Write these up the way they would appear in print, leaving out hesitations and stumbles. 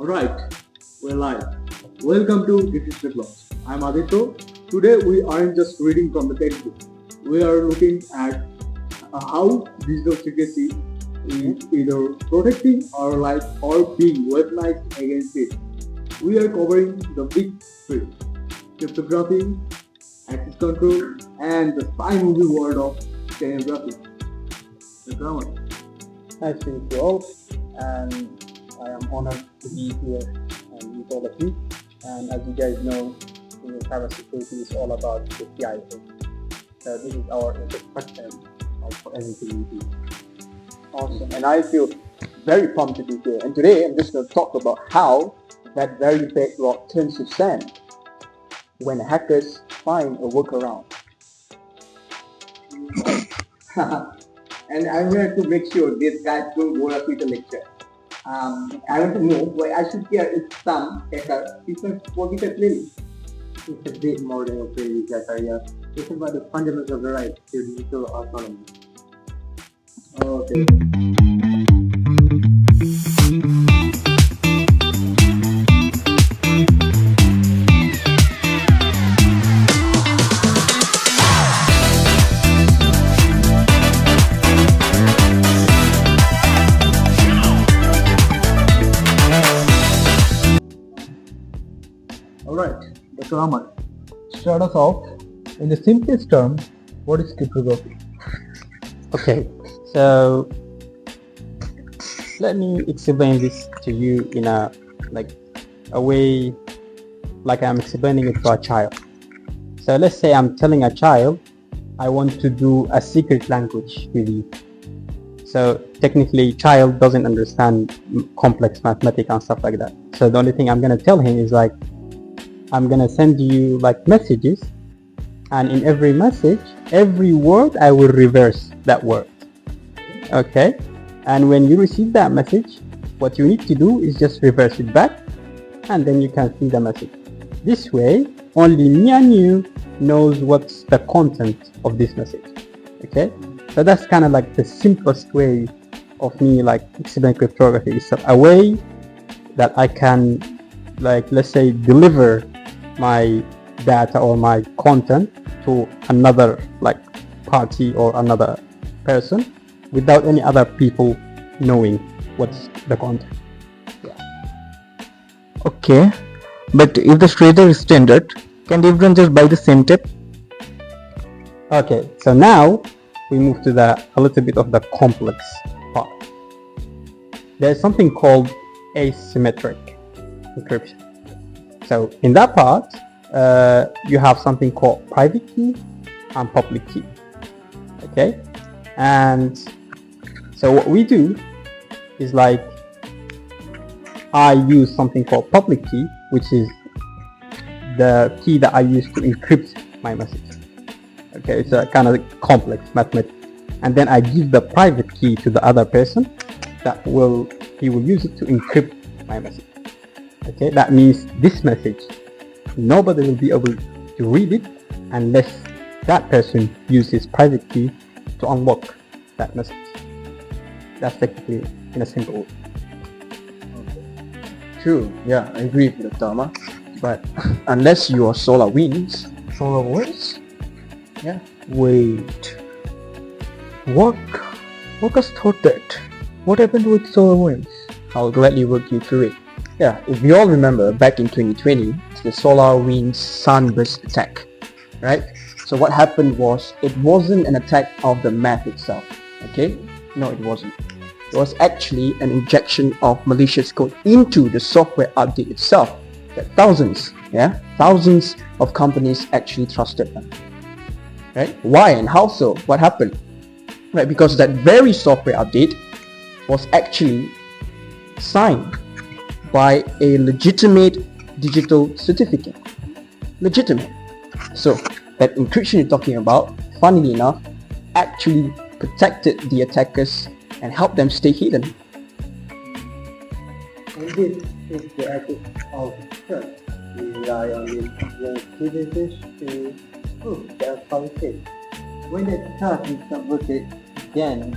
Alright, we're live. Welcome to This is the Vlogs. I'm Aditya. Today we aren't just reading from the textbook. We are looking at how digital secrecy is either protecting our life or being weaponized against it. We are covering the big three: cryptography, access control, and the spy movie world of stenography. The grammar. Nice to meet you all, and I am honored to be here and meet all of you. And as you guys know, cybersecurity is all about the CI thing. So this is our introduction for everything we do. Awesome, and I feel very pumped to be here. And today I'm just going to talk about how that very big rock turns to sand when hackers find a workaround. And I'm going to make sure these guys don't bore us with a lecture. I want to know why I should care if some hacker prefers computer playlist. It's a bit more than a playlist, Zachariah. It's about the fundamentals of the right to digital autonomy. Okay. Alright, Dr. Ahmad, start us off. In the simplest term, what is cryptography? Okay, so let me explain this to you in a way like I'm explaining it to a child. So let's say I'm telling a child I want to do a secret language with you. So technically child doesn't understand complex mathematics and stuff like that. So the only thing I'm gonna tell him is like I'm gonna send you like messages, and in every message, every word I will reverse that word. Okay, and when you receive that message, what you need to do is just reverse it back, and then you can see the message. This way, only me and you knows what's the content of this message. Okay, so that's kind of like the simplest way of me like explaining cryptography. It's a way that I can, like, let's say, deliver my data or my content to another like party or another person without any other people knowing what's the content. Okay, but if the trader is standard, can everyone just buy the same tape? Okay, so now we move to a little bit of the complex part. There's something called asymmetric encryption. So in that part, you have something called private key and public key. Okay, and so what we do is like I use something called public key, which is the key that I use to encrypt my message. Okay, it's a kind of complex mathematics, and then I give the private key to the other person he will use it to encrypt my message. Okay, that means this message, nobody will be able to read it unless that person uses private key to unlock that message. That's technically in a simple way. True, yeah, I agree with Dr. Ahmad. But unless you are SolarWinds. SolarWinds? Yeah. Wait. Workers thought that. What happened with SolarWinds? I'll gladly walk you through it. Yeah, if you all remember, back in 2020, it's the SolarWinds Sunburst attack, right? So what happened was, it wasn't an attack of the map itself, okay? No, it wasn't. It was actually an injection of malicious code into the software update itself that thousands of companies actually trusted them, right? Why and how so? What happened? Right, because that very software update was actually signed by a legitimate digital certificate. Legitimate. So that encryption you're talking about, funnily enough, actually protected the attackers and helped them stay hidden. And this is the ethics of trust. We rely on these privileges to prove their quality. When the trust is subverted, then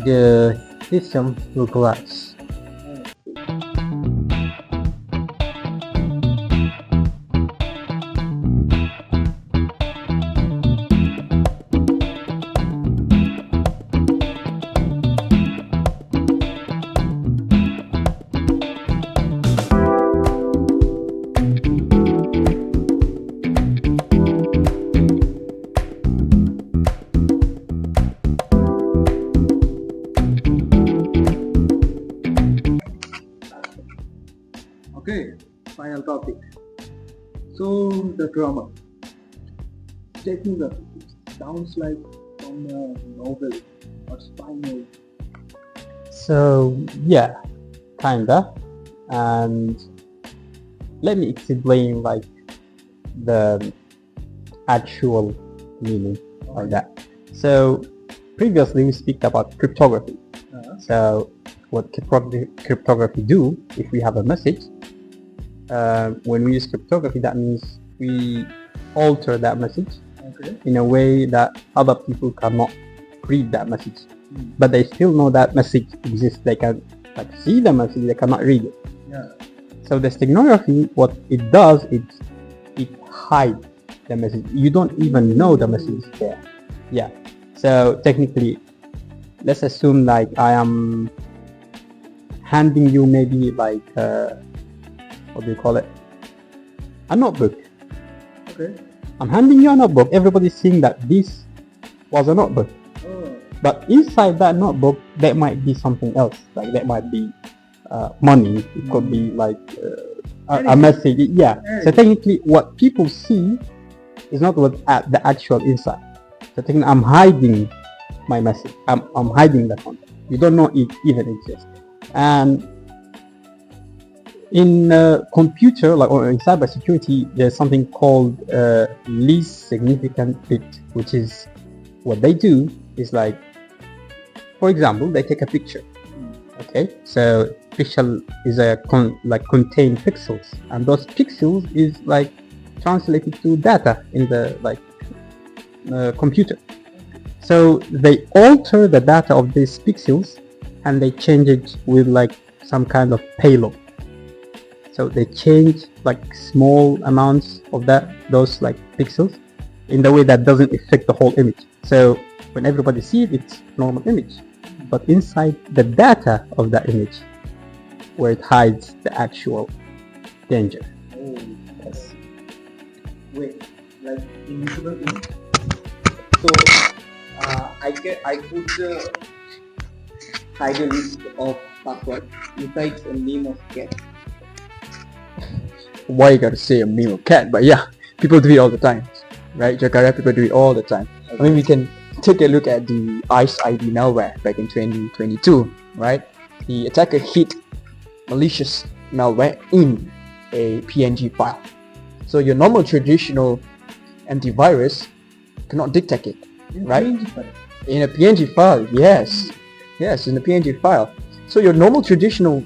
the system will collapse. the drama. Technography sounds like from a novel or spy movie. So yeah, kinda. And let me explain like the actual meaning of that. So previously we speak about cryptography. So what cryptography do, if we have a message, when we use cryptography, that means we alter that message Okay. in a way that other people cannot read that message, but they still know that message exists. They can like see the message, they cannot read it. Yeah. So the steganography, what it does, it hides the message. You don't even know the message is there. Yeah. So technically, let's assume like I am handing you maybe like what do you call it? A notebook. Okay. I'm handing you a notebook. Everybody's seeing that this was a notebook. Oh. But inside that notebook, there might be something else. Like there might be money. It could be like a message. Yeah. So technically, what people see is not what the actual inside. So technically, I'm hiding my message. I'm hiding the content. You don't know it even exists. And in computer, like or in cybersecurity, there's something called least significant bit, which is what they do is like, for example, they take a picture. Okay, so pixel is a contain pixels, and those pixels is like translated to data in the like computer. So they alter the data of these pixels and they change it with like some kind of payload. So they change like small amounts of those like pixels in the way that doesn't affect the whole image. So when everybody sees it, it's normal image. But inside the data of that image, where it hides the actual danger. Oh, Yes. wait, like invisible ink. So I could hide a list of passwords besides a name of cat. Why you gotta say a name of cat? But yeah, people do it all the time, right? Jakarta people do it all the time. I mean, we can take a look at the ICE ID malware back in 2022, right? The attacker hid malicious malware in a PNG file. So your normal traditional antivirus cannot detect it, right? In a PNG file, yes, in a PNG file. So your normal traditional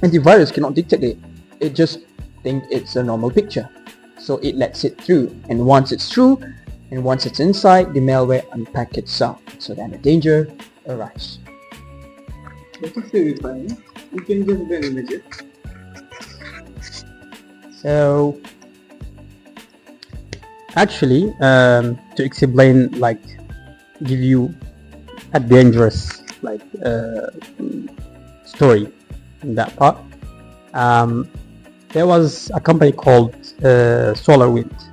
antivirus cannot detect it. It just thinks it's a normal picture. So it lets it through, and once it's through, and once it's inside, the malware unpacks itself. So then the danger arrives. This is very funny. You can just then image it. So actually, to explain, like, give you a dangerous like story in that part. There was a company called SolarWind.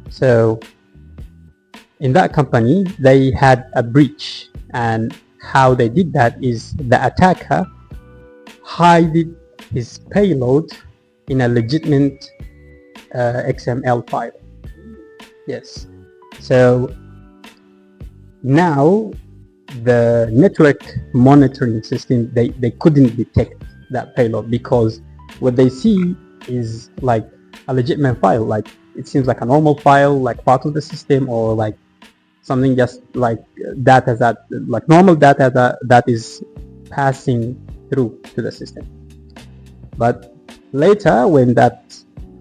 So in that company, they had a breach, and how they did that is the attacker hid his payload in a legitimate XML file. Yes. So now the network monitoring system, they couldn't detect that payload, because what they see is like a legitimate file. Like it seems like a normal file, like part of the system, or like something just like data that, like normal data that is passing through to the system. But later, when that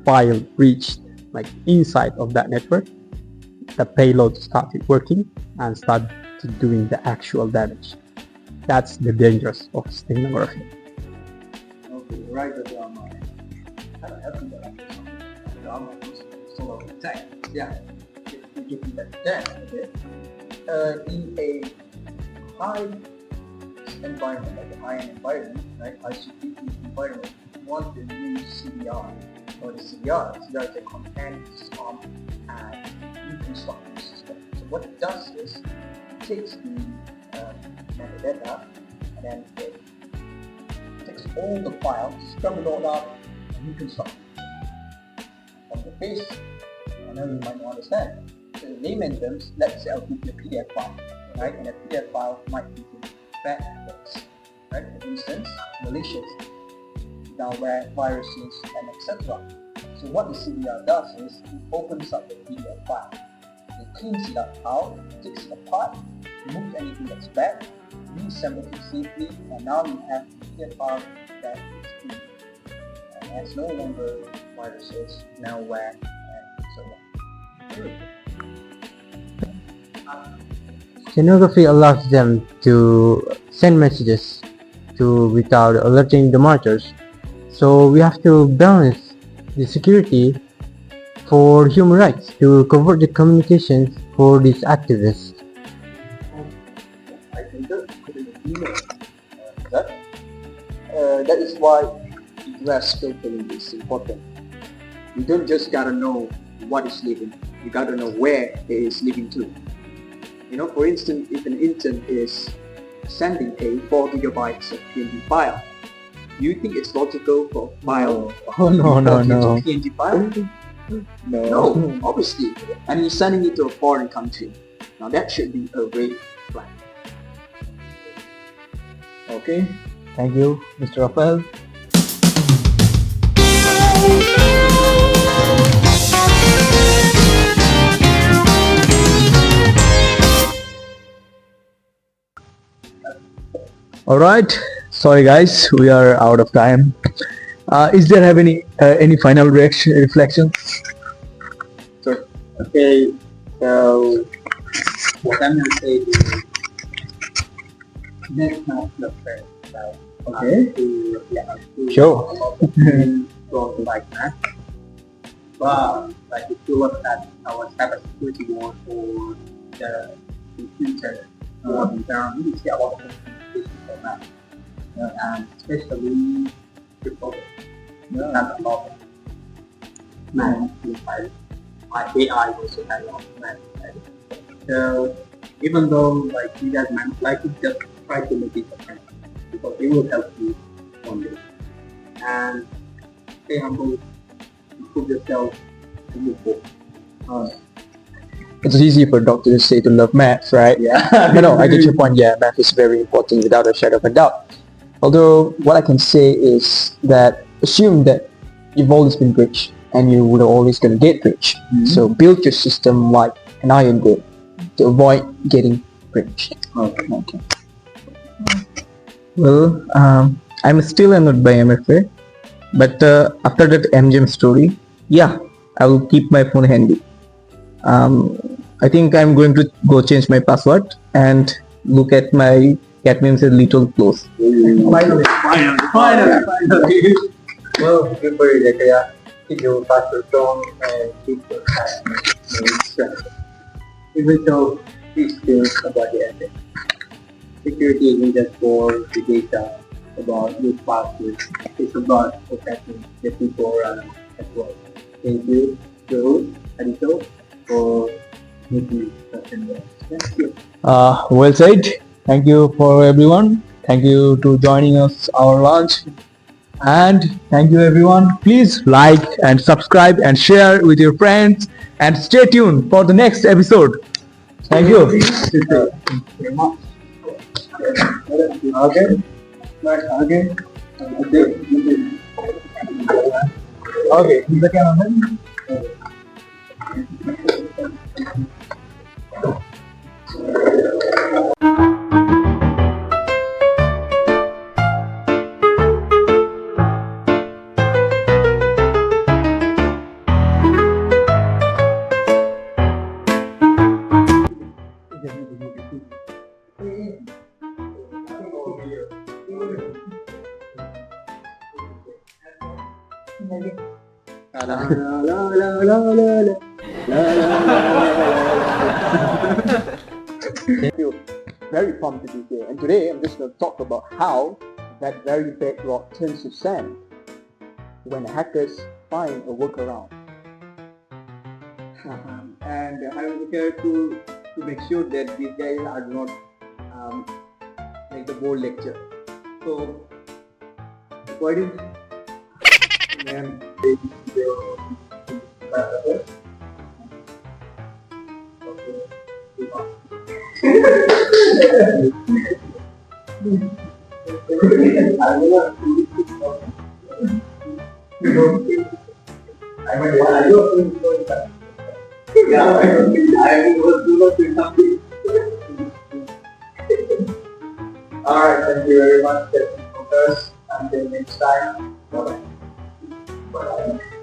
file reached like inside of that network, the payload started working and started doing the actual damage. That's the dangers of steganography. Okay, right the drama. I don't have to the drama is sort of attack. Yeah, we give you that attack, okay? In a high environment, like a high-end environment, right? High security environment, you want to use CDR or the CDR. CDR is a content, storm, and reconstruction system. So what it does is it takes the metadata and then it takes all the files, scrub it all up, and reconstruct it. Okay. interface. I know you might not understand. So in layman terms, let's say I'll give you a PDF file, right? And a PDF file might contain bad things, right? For instance, malicious, malware, viruses, and etc. So what the CDR does is it opens up the PDF file. It cleans it up out, takes it apart, removes anything that's bad, reassembles it safely, and now you have a PDF file that is clean. And has no longer viruses, malware, and so on. Stenography allows them to send messages without alerting the markers. So we have to balance the security for human rights to cover the communications for these activists. I think that is why address filtering is important. You don't just gotta know what is leaving, you gotta know where it is leaving to. You know, for instance, if an intern is sending a 4 gigabytes of PNG file, do you think it's logical for a file Oh no, no, no. PNG file? No, obviously. And he's sending it to a foreign country. Now that should be a red flag. Okay, thank you, Mr. Rafael. Alright, sorry guys, we are out of time. Is there have any final reflections? Okay, so what I'm gonna say is next not the first, right? Okay. To Sure. Don't like that. But like if you look at our cybersecurity war for the future, there are really a lot of complications for that. And especially people have a lot of management by AI also has a lot of management. So even though like you guys like to just try to make it different because it will help you one day. And stay humble, improve yourself, and move forward. It's easy for a doctor to say to love math, right? Yeah. No, I get your point. Yeah, math is very important without a shadow of a doubt. Although what I can say is that assume that you've always been rich and you would always gonna get rich. So build your system like an iron gate to avoid getting rich. Okay. Well, I'm still not by MFA, but after that MGM story, yeah, I will keep my phone handy. I think I'm going to go change my password and look at my Catman's little clothes. Finally. Well, good for you, Jakaya. Keep your password strong and keep your password strong. Even though these things about the ethics. Security isn't just for the data about your password. It's about protecting the people around as well. Thank you, Joe, Adito, for making such a Thank you. Well said. Thank you for everyone. Thank you to joining us our lunch. And thank you everyone. Please like and subscribe and share with your friends and stay tuned for the next episode. Thank you. Okay. The cameraman. Very pumped to be here, and today I'm just going to talk about how that very bedrock turns to sand when hackers find a workaround. And I was here to make sure that these guys are not like the board lecture. So what is Okay. I will I mean, what are you doing? Yeah, I will do something. Alright, thank you very much for us. Until next time. Bye bye. Bye.